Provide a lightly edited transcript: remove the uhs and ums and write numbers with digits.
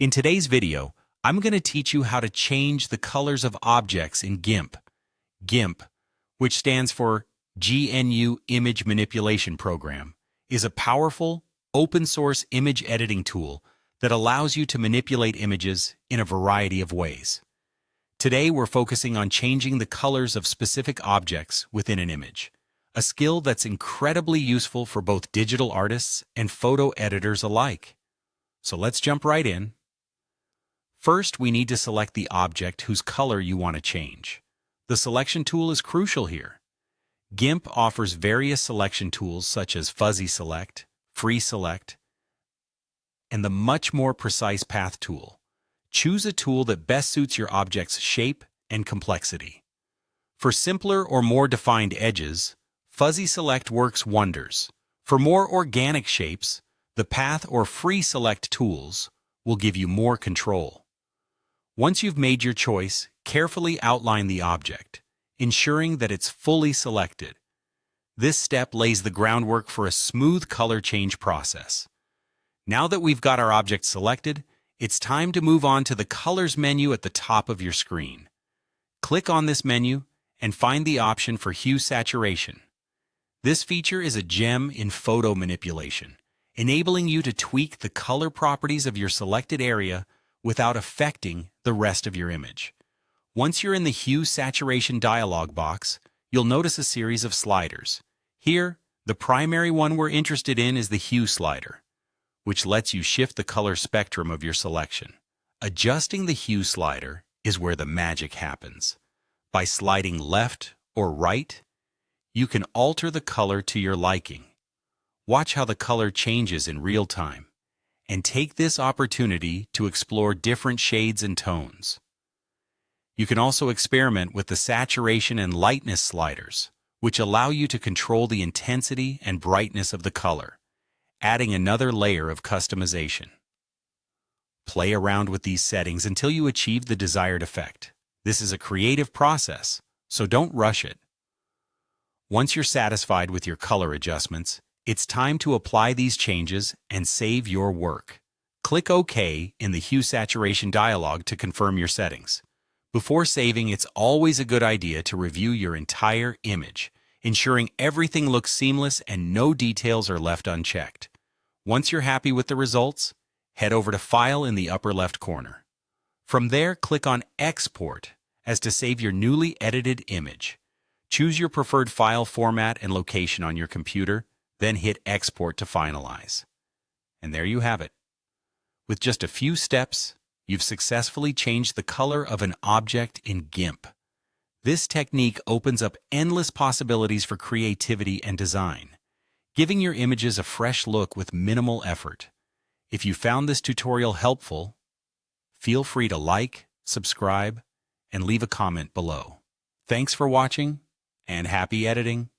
In today's video, I'm going to teach you how to change the colors of objects in GIMP. GIMP, which stands for GNU Image Manipulation Program, is a powerful, open-source image editing tool that allows you to manipulate images in a variety of ways. Today, we're focusing on changing the colors of specific objects within an image, a skill that's incredibly useful for both digital artists and photo editors alike. So let's jump right in. First, we need to select the object whose color you want to change. The selection tool is crucial here. GIMP offers various selection tools such as Fuzzy Select, Free Select, and the much more precise Path tool. Choose a tool that best suits your object's shape and complexity. For simpler or more defined edges, Fuzzy Select works wonders. For more organic shapes, the Path or Free Select tools will give you more control. Once you've made your choice, carefully outline the object, ensuring that it's fully selected. This step lays the groundwork for a smooth color change process. Now that we've got our object selected, it's time to move on to the Colors menu at the top of your screen. Click on this menu and find the option for Hue Saturation. This feature is a gem in photo manipulation, enabling you to tweak the color properties of your selected area without affecting the rest of your image. Once you're in the Hue Saturation dialog box, you'll notice a series of sliders. Here, the primary one we're interested in is the Hue slider, which lets you shift the color spectrum of your selection. Adjusting the Hue slider is where the magic happens. By sliding left or right, you can alter the color to your liking. Watch how the color changes in real time, and take this opportunity to explore different shades and tones. You can also experiment with the saturation and lightness sliders, which allow you to control the intensity and brightness of the color, adding another layer of customization. Play around with these settings until you achieve the desired effect. This is a creative process, so don't rush it. Once you're satisfied with your color adjustments, it's time to apply these changes and save your work. Click OK in the Hue Saturation dialog to confirm your settings. Before saving, it's always a good idea to review your entire image, ensuring everything looks seamless and no details are left unchecked. Once you're happy with the results, head over to File in the upper left corner. From there, click on Export as to save your newly edited image. Choose your preferred file format and location on your computer, then hit Export to finalize. And there you have it. With just a few steps, you've successfully changed the color of an object in GIMP. This technique opens up endless possibilities for creativity and design, giving your images a fresh look with minimal effort. If you found this tutorial helpful, feel free to like, subscribe, and leave a comment below. Thanks for watching, and happy editing!